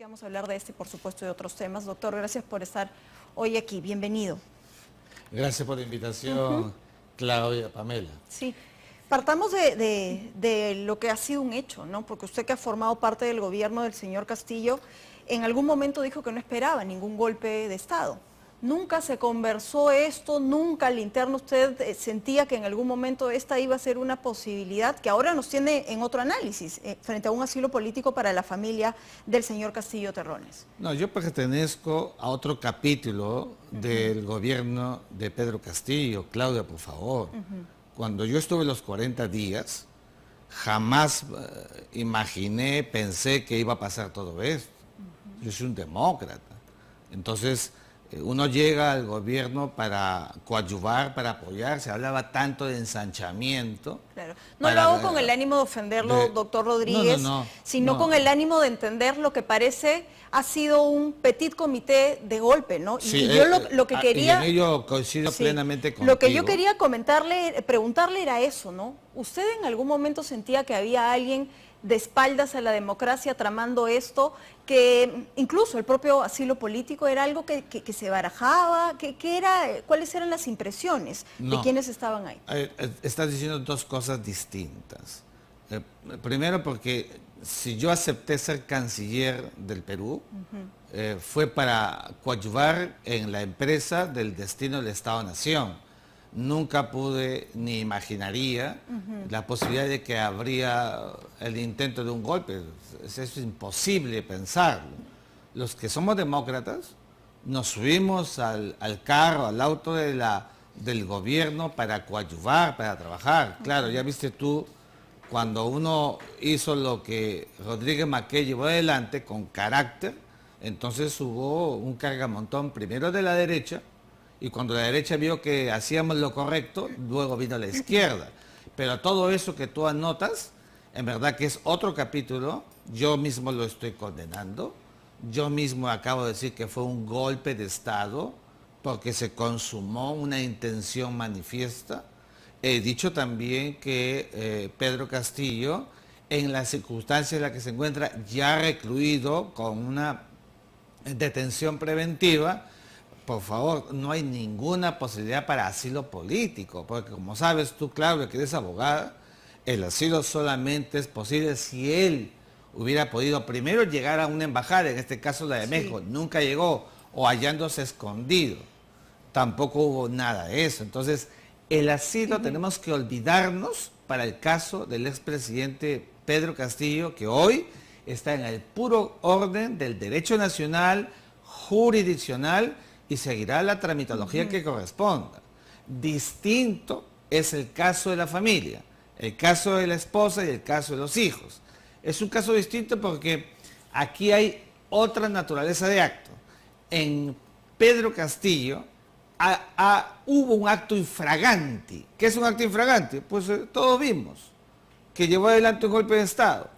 que vamos a hablar de este y por supuesto de otros temas. Doctor, gracias por estar hoy aquí. Bienvenido. Gracias por la invitación, Claudia, Pamela. Sí, partamos de lo que ha sido un hecho, ¿no? Porque usted, que ha formado parte del gobierno del señor Castillo, en algún momento dijo que no esperaba ningún golpe de Estado. Nunca se conversó esto, nunca al interno usted sentía que en algún momento esta iba a ser una posibilidad que ahora nos tiene en otro análisis, frente a un asilo político para la familia del señor Castillo Terrones. No, yo pertenezco a otro capítulo del gobierno de Pedro Castillo. Claudia, por favor. Cuando yo estuve los 40 días, jamás imaginé, pensé que iba a pasar todo esto. Yo soy un demócrata. Entonces, uno llega al gobierno para coadyuvar, para apoyar. Se hablaba tanto de ensanchamiento. Claro. No lo hago con el ánimo de ofenderlo, doctor Rodríguez, sino con el ánimo de entender lo que parece ha sido un petit comité de golpe, ¿no? Sí, y yo lo que quería... Y en ello coincido plenamente contigo. Lo que yo quería preguntarle era eso, ¿no? ¿Usted en algún momento sentía que había alguien de espaldas a la democracia tramando esto, que incluso el propio asilo político era algo que se barajaba? ¿Cuáles eran las impresiones de quienes estaban ahí? Estás diciendo dos cosas distintas. Primero, porque si yo acepté ser canciller del Perú, fue para coadyuvar en la empresa del destino del Estado-Nación. Nunca pude ni imaginaría la posibilidad de que habría el intento de un golpe. Es imposible pensarlo. Los que somos demócratas nos subimos al carro, al auto del gobierno para coadyuvar, para trabajar. Claro, ya viste tú, cuando uno hizo lo que Rodríguez Maqué llevó adelante con carácter, entonces hubo un cargamontón primero de la derecha, y cuando la derecha vio que hacíamos lo correcto, luego vino la izquierda. Pero todo eso que tú anotas, en verdad que es otro capítulo. Yo mismo lo estoy condenando. Yo mismo acabo de decir que fue un golpe de Estado porque se consumó una intención manifiesta. He dicho también que Pedro Castillo, en las circunstancias en las que se encuentra ya recluido con una detención preventiva, por favor, no hay ninguna posibilidad para asilo político, porque como sabes tú, Claudia, que eres abogada, el asilo solamente es posible si él hubiera podido primero llegar a una embajada, en este caso la de México, nunca llegó, o hallándose escondido. Tampoco hubo nada de eso. Entonces, el asilo tenemos que olvidarnos para el caso del expresidente Pedro Castillo, que hoy está en el puro orden del derecho nacional, jurisdiccional, y seguirá la tramitología que corresponda. Distinto es el caso de la familia, el caso de la esposa y el caso de los hijos. Es un caso distinto porque aquí hay otra naturaleza de acto. En Pedro Castillo hubo un acto infraganti. ¿Qué es un acto infraganti? Pues todos vimos que llevó adelante un golpe de Estado.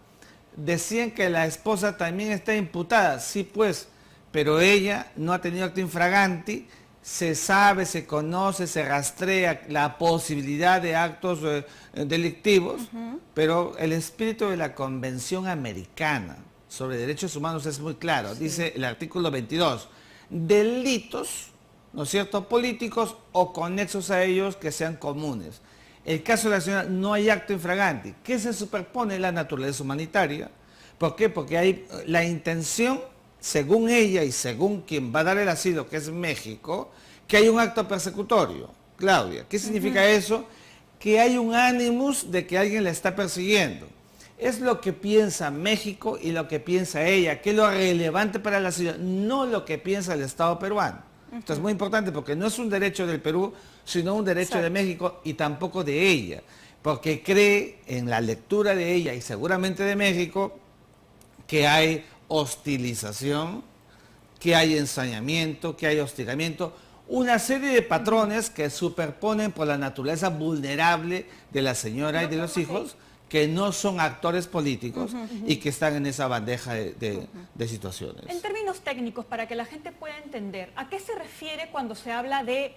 Decían que la esposa también está imputada. Sí, pues, pero ella no ha tenido acto infraganti. Se sabe, se conoce, se rastrea la posibilidad de actos delictivos, pero el espíritu de la Convención Americana sobre Derechos Humanos es muy claro. Dice el artículo 22, delitos, ¿no es cierto?, políticos o conexos a ellos que sean comunes. El caso de la señora, no hay acto infraganti. ¿Qué se superpone? La naturaleza humanitaria. ¿Por qué? Porque hay la intención, según ella y según quien va a dar el asilo, que es México, que hay un acto persecutorio. Claudia, ¿qué significa eso? Que hay un ánimos de que alguien la está persiguiendo. Es lo que piensa México y lo que piensa ella, que es lo relevante para el asilo, no lo que piensa el Estado peruano. Esto es muy importante porque no es un derecho del Perú, sino un derecho de México y tampoco de ella, porque cree en la lectura de ella y seguramente de México que hay hostilización, que hay ensañamiento, que hay hostigamiento, una serie de patrones que superponen por la naturaleza vulnerable de la señora y de los hijos, que no son actores políticos y que están en esa bandeja de situaciones. En términos técnicos, para que la gente pueda entender, ¿a qué se refiere cuando se habla de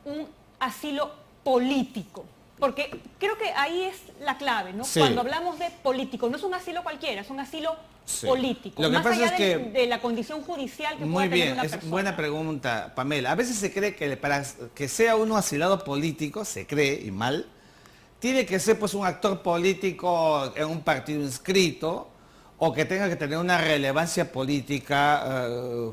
un asilo político? Porque creo que ahí es la clave, ¿no? Sí. Cuando hablamos de político, no es un asilo cualquiera, es un asilo Sí. político, Lo que más pasa allá es que de la condición judicial que muy pueda tener bien, una es persona. buena pregunta, Pamela. A veces se cree que para que sea uno asilado político, se cree, y mal, tiene que ser pues un actor político en un partido inscrito o que tenga que tener una relevancia política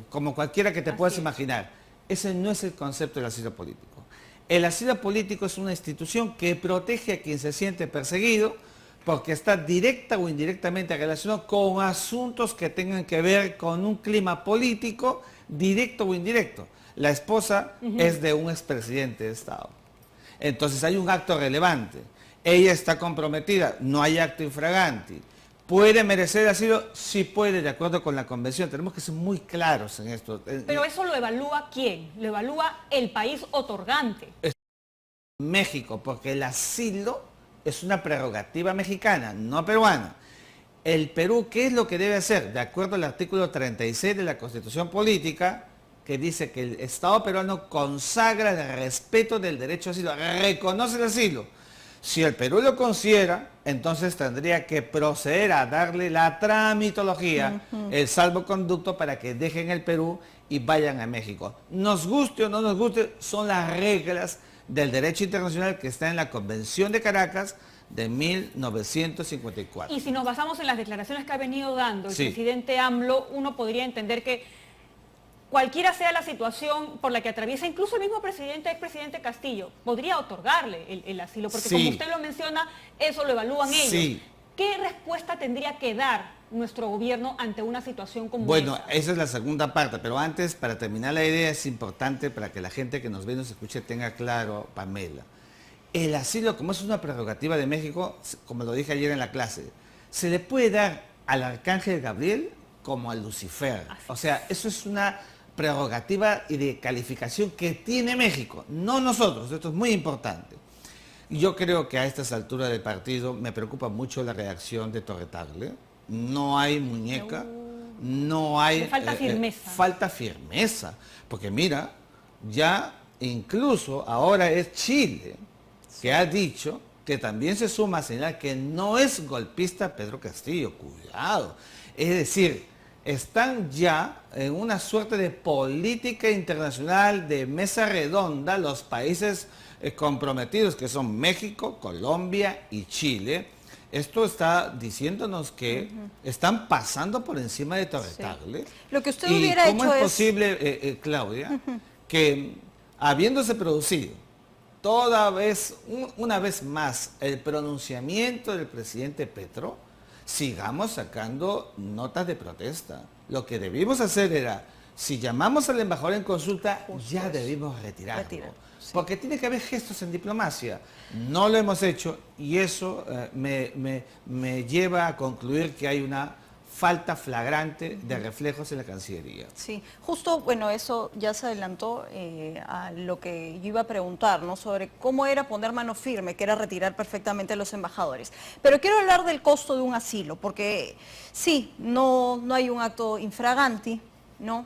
como cualquiera que te Así puedas es. imaginar. Ese no es el concepto del asilo político. El asilo político es una institución que protege a quien se siente perseguido porque está directa o indirectamente relacionado con asuntos que tengan que ver con un clima político, directo o indirecto. La esposa es de un expresidente de Estado. Entonces hay un acto relevante. Ella está comprometida, no hay acto infraganti. ¿Puede merecer asilo? Sí puede, de acuerdo con la convención. Tenemos que ser muy claros en esto. Pero eso lo evalúa ¿quién? Lo evalúa el país otorgante. México, porque el asilo es una prerrogativa mexicana, no peruana. El Perú, ¿qué es lo que debe hacer? De acuerdo al artículo 36 de la Constitución Política, que dice que el Estado peruano consagra el respeto del derecho a asilo, reconoce el asilo. Si el Perú lo considera, entonces tendría que proceder a darle la tramitología, el salvoconducto para que dejen el Perú y vayan a México. Nos guste o no nos guste, son las reglas del derecho internacional que está en la Convención de Caracas de 1954. Y si nos basamos en las declaraciones que ha venido dando el Sí. presidente AMLO, uno podría entender que cualquiera sea la situación por la que atraviesa, incluso el mismo expresidente Castillo, podría otorgarle el asilo, porque Sí. como usted lo menciona, eso lo evalúan Sí. ellos. ¿Qué respuesta tendría que dar nuestro gobierno ante una situación como Bueno, esa? esa es la segunda parte, pero antes, para terminar la idea, es importante para que la gente que nos ve y nos escuche tenga claro, Pamela. El asilo, como es una prerrogativa de México, como lo dije ayer en la clase, se le puede dar al arcángel Gabriel como a Lucifer. O sea, eso es una prerrogativa y de calificación que tiene México, no nosotros. Esto es muy importante. Yo creo que a estas alturas del partido me preocupa mucho la reacción de Torre Tagle. No hay muñeca, no hay... Le falta firmeza. Falta firmeza, porque mira, ya incluso ahora es Chile que ha dicho que también se suma a señalar que no es golpista Pedro Castillo, cuidado. Es decir, están ya en una suerte de política internacional de mesa redonda los países comprometidos que son México, Colombia y Chile. Esto está diciéndonos que están pasando por encima de Torre Tagle. Lo que usted ¿Y hubiera cómo hecho es es... posible, Claudia, que habiéndose producido una vez más el pronunciamiento del presidente Petro, sigamos sacando notas de protesta? Lo que debimos hacer era, si llamamos al embajador en consulta, ya debimos retirarlo. Porque tiene que haber gestos en diplomacia. No lo hemos hecho y eso me lleva a concluir que hay una falta flagrante de reflejos en la Cancillería. Sí, justo, bueno, eso ya se adelantó a lo que yo iba a preguntar, ¿no? Sobre cómo era poner mano firme, que era retirar perfectamente a los embajadores. Pero quiero hablar del costo de un asilo, porque sí, no hay un acto infraganti, ¿no?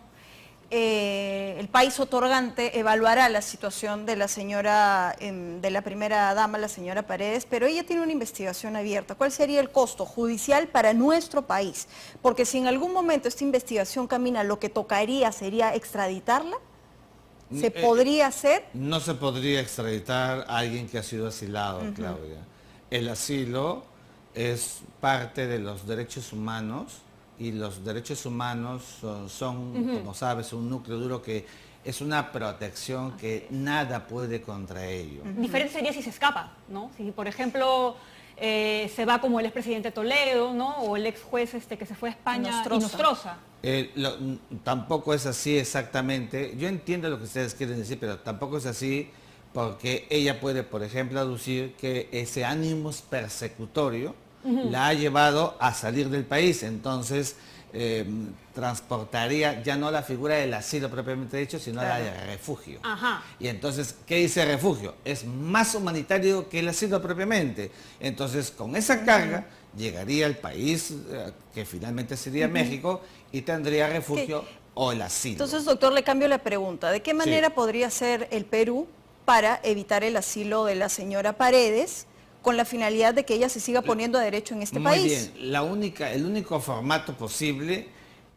El país otorgante evaluará la situación de la señora, de la primera dama, la señora Paredes, pero ella tiene una investigación abierta. ¿Cuál sería el costo judicial para nuestro país? Porque si en algún momento esta investigación camina, lo que tocaría sería extraditarla. ¿Se podría hacer? No se podría extraditar a alguien que ha sido asilado, Claudia. El asilo es parte de los derechos humanos y los derechos humanos son como sabes, un núcleo duro que es una protección que nada puede contra ello. Diferente sería si se escapa, ¿no? Si, por ejemplo, se va como el expresidente Toledo, ¿no? O el ex juez que se fue a España, Nostroza. Tampoco es así exactamente. Yo entiendo lo que ustedes quieren decir, pero tampoco es así porque ella puede, por ejemplo, aducir que ese ánimo persecutorio la ha llevado a salir del país. Entonces, transportaría ya no la figura del asilo propiamente dicho, sino la de refugio. Y entonces, ¿qué dice refugio? Es más humanitario que el asilo propiamente. Entonces, con esa carga, llegaría al país que finalmente sería México y tendría refugio o el asilo. Entonces, doctor, le cambio la pregunta. ¿De qué manera podría ser el Perú para evitar el asilo de la señora Paredes con la finalidad de que ella se siga poniendo a derecho en este Muy país. bien, el único formato posible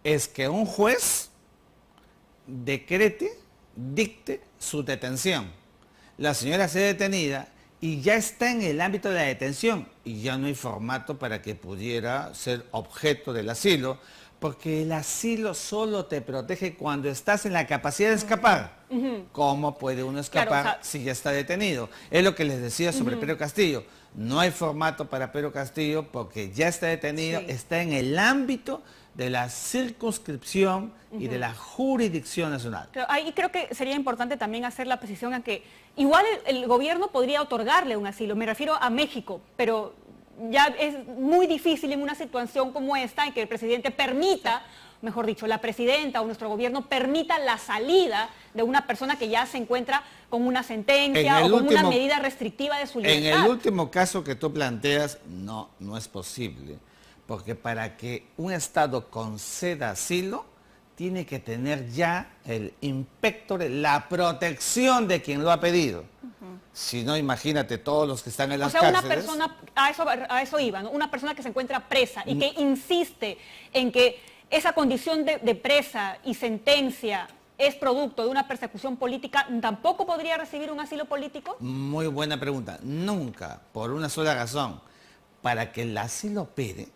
es que un juez dicte su detención. La señora se detenida y ya está en el ámbito de la detención y ya no hay formato para que pudiera ser objeto del asilo, porque el asilo solo te protege cuando estás en la capacidad de escapar. ¿Cómo puede uno escapar Claro, o sea, si ya está detenido? Es lo que les decía sobre Pedro Castillo. No hay formato para Pedro Castillo porque ya está detenido, Sí. está en el ámbito de la circunscripción y de la jurisdicción nacional. Ahí creo que sería importante también hacer la precisión a que igual el gobierno podría otorgarle un asilo, me refiero a México, pero ya es muy difícil en una situación como esta en que el presidente permita, mejor dicho, la presidenta o nuestro gobierno permita la salida de una persona que ya se encuentra con una sentencia o con una medida restrictiva de su libertad. En el último caso que tú planteas, no es posible. Porque para que un Estado conceda asilo, tiene que tener ya el impectore, la protección de quien lo ha pedido. Si no, imagínate todos los que están en las cárceles. Una persona, a eso iba, ¿no? Una persona que se encuentra presa y que insiste en que esa condición de presa y sentencia es producto de una persecución política, ¿tampoco podría recibir un asilo político? Muy buena pregunta. Nunca, por una sola razón. Para que el asilo opere,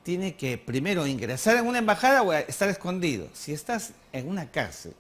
tiene que primero ingresar en una embajada o estar escondido. Si estás en una cárcel,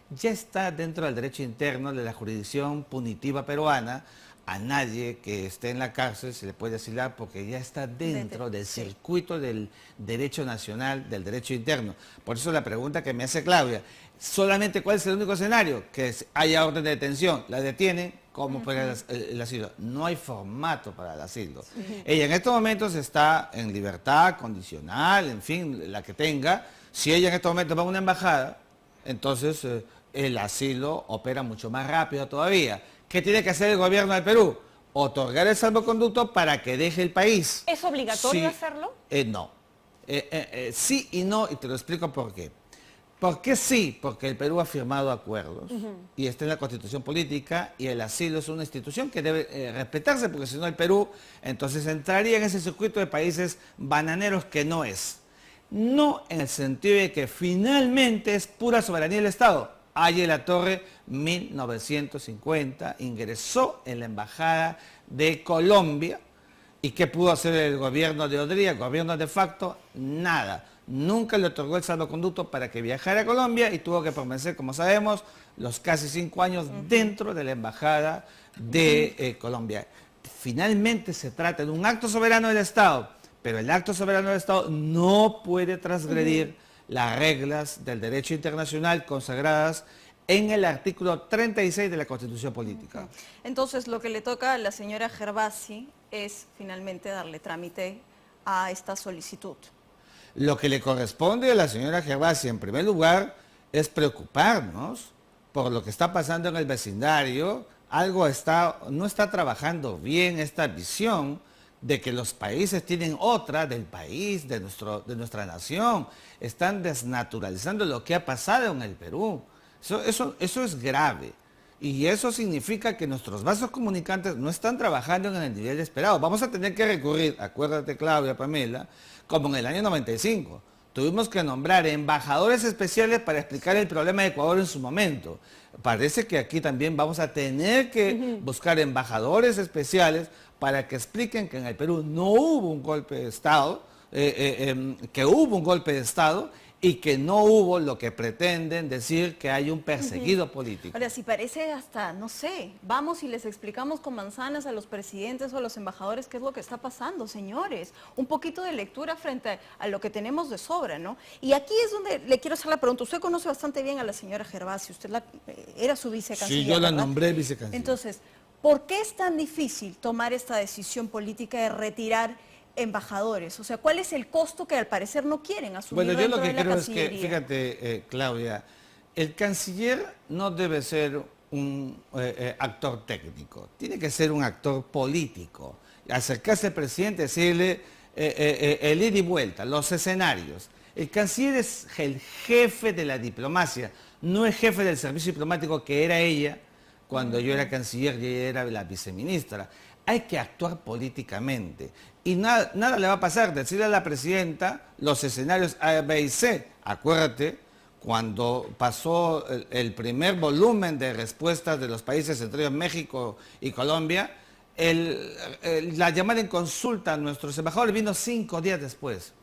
ya está dentro del derecho interno de la jurisdicción punitiva peruana. A nadie que esté en la cárcel se le puede asilar porque ya está dentro del circuito del derecho nacional, del derecho interno. Por eso la pregunta que me hace Claudia, solamente ¿cuál es el único escenario? Que haya orden de detención, la detienen, ¿cómo puede el asilo? No hay formato para el asilo. Ella en estos momentos está en libertad condicional, en fin, la que tenga. Si ella en estos momentos va a una embajada, entonces el asilo opera mucho más rápido todavía. ¿Qué tiene que hacer el gobierno del Perú? Otorgar el salvoconducto para que deje el país. ¿Es obligatorio hacerlo? No. Sí y no, y te lo explico por qué. ¿Por qué sí? Porque el Perú ha firmado acuerdos y está en la Constitución Política y el asilo es una institución que debe respetarse, porque si no el Perú entonces entraría en ese circuito de países bananeros que no es. No en el sentido de que finalmente es pura soberanía del Estado. Aye La Torre, 1950, ingresó en la Embajada de Colombia. ¿Y qué pudo hacer el gobierno de Odría, el gobierno de facto? Nada. Nunca le otorgó el salvoconducto para que viajara a Colombia y tuvo que permanecer, como sabemos, los casi 5 años dentro de la Embajada de Colombia. Finalmente se trata de un acto soberano del Estado, pero el acto soberano del Estado no puede transgredir las reglas del derecho internacional consagradas en el artículo 36 de la Constitución Política. Entonces, lo que le toca a la señora Gervasi es finalmente darle trámite a esta solicitud. Lo que le corresponde a la señora Gervasi, en primer lugar, es preocuparnos por lo que está pasando en el vecindario. No está trabajando bien esta visión de que los países tienen otra del país, de nuestra nación. Están desnaturalizando lo que ha pasado en el Perú. Eso es grave. Y eso significa que nuestros vasos comunicantes no están trabajando en el nivel esperado. Vamos a tener que recurrir, acuérdate Claudia, Pamela, como en el año 95. Tuvimos que nombrar embajadores especiales para explicar el problema de Ecuador en su momento. Parece que aquí también vamos a tener que buscar embajadores especiales para que expliquen que en el Perú no hubo un golpe de Estado, que hubo un golpe de Estado y que no hubo lo que pretenden decir que hay un perseguido político. Ahora, si parece hasta, no sé, vamos y les explicamos con manzanas a los presidentes o a los embajadores qué es lo que está pasando, señores. Un poquito de lectura frente a lo que tenemos de sobra, ¿no? Y aquí es donde le quiero hacer la pregunta. Usted conoce bastante bien a la señora Gervasi, usted era su vicecanciller, Sí, yo la ¿verdad? nombré vicecanciller. Entonces, ¿por qué es tan difícil tomar esta decisión política de retirar embajadores? O sea, ¿cuál es el costo que al parecer no quieren asumir Bueno, yo lo dentro que de la creo es que, Cancillería? fíjate, Claudia, el canciller no debe ser un actor técnico, tiene que ser un actor político. Acercarse al presidente, decirle el ida y vuelta, los escenarios. El canciller es el jefe de la diplomacia, no es jefe del servicio diplomático que era ella cuando yo era canciller y ella era la viceministra. hay que actuar políticamente. Y nada le va a pasar, decirle a la presidenta los escenarios A, B y C. Acuérdate, cuando pasó el primer volumen de respuestas de los países, entre ellos México y Colombia, la llamada en consulta a nuestros embajadores vino 5 días después.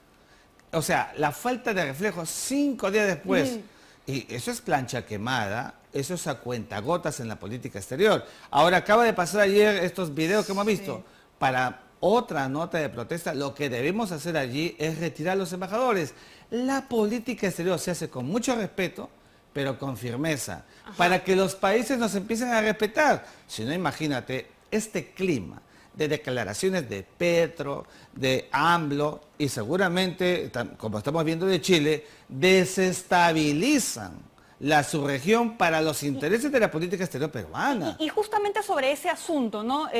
O sea, la falta de reflejo 5 días después. Y eso es plancha quemada, eso es a cuentagotas en la política exterior. Ahora acaba de pasar ayer estos videos que hemos visto. Para otra nota de protesta, lo que debemos hacer allí es retirar a los embajadores. La política exterior se hace con mucho respeto, pero con firmeza, para que los países nos empiecen a respetar. Si no, imagínate este clima de declaraciones de Petro, de AMLO y seguramente, como estamos viendo de Chile, desestabilizan la subregión para los intereses de la política exterior peruana. Y justamente sobre ese asunto, ¿no?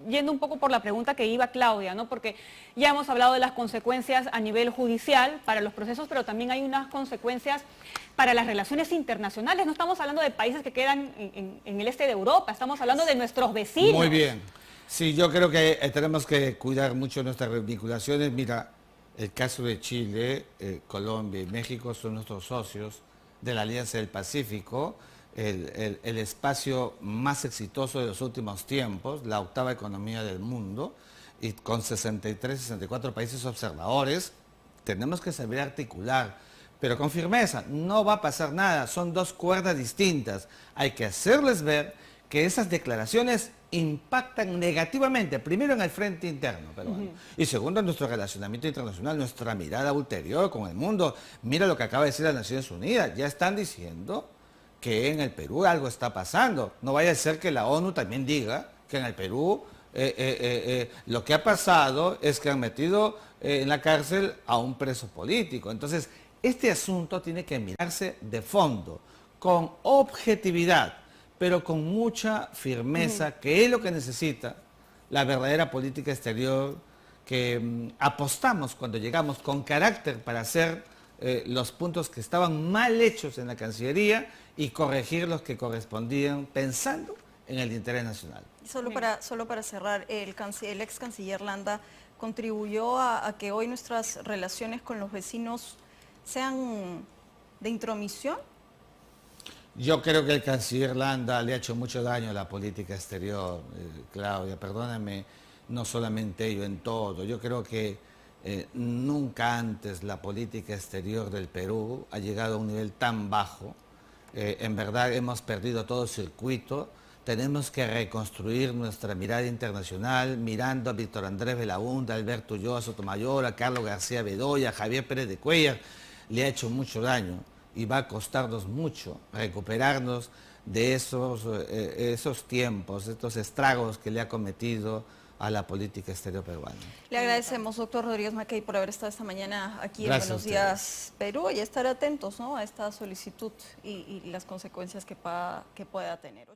Yendo un poco por la pregunta que iba Claudia, ¿no? Porque ya hemos hablado de las consecuencias a nivel judicial para los procesos, pero también hay unas consecuencias para las relaciones internacionales. No estamos hablando de países que quedan en el este de Europa, estamos hablando de nuestros vecinos. Muy bien. Sí, yo creo que tenemos que cuidar mucho nuestras vinculaciones. Mira, el caso de Chile, Colombia y México son nuestros socios de la Alianza del Pacífico, el espacio más exitoso de los últimos tiempos, la octava economía del mundo, y con 63, 64 países observadores. Tenemos que saber articular, pero con firmeza. No va a pasar nada, son dos cuerdas distintas. Hay que hacerles ver que esas declaraciones impactan negativamente, primero en el frente interno peruano, y segundo en nuestro relacionamiento internacional, nuestra mirada ulterior con el mundo. Mira lo que acaba de decir las Naciones Unidas, ya están diciendo que en el Perú algo está pasando. No vaya a ser que la ONU también diga que en el Perú lo que ha pasado es que han metido en la cárcel a un preso político. Entonces, este asunto tiene que mirarse de fondo, con objetividad, pero con mucha firmeza, que es lo que necesita la verdadera política exterior, que apostamos cuando llegamos con carácter para hacer los puntos que estaban mal hechos en la Cancillería y corregir los que correspondían pensando en el interés nacional. Solo para cerrar, el ex canciller Landa contribuyó a que hoy nuestras relaciones con los vecinos sean de intromisión. Yo creo que el canciller Landa le ha hecho mucho daño a la política exterior, Claudia, perdóname, no solamente yo, en todo. Yo creo que nunca antes la política exterior del Perú ha llegado a un nivel tan bajo. En verdad hemos perdido todo circuito. Tenemos que reconstruir nuestra mirada internacional, mirando a Víctor Andrés Belaúnde, a Alberto Ulloa Sotomayor, a Carlos García Bedoya, a Javier Pérez de Cuellar. Le ha hecho mucho daño y va a costarnos mucho recuperarnos de esos tiempos, estos estragos que le ha cometido a la política exterior peruana. Le agradecemos, doctor Rodríguez Mackey, por haber estado esta mañana aquí en Buenos Días Perú, y estar atentos, ¿no?, a esta solicitud y las consecuencias que pueda tener.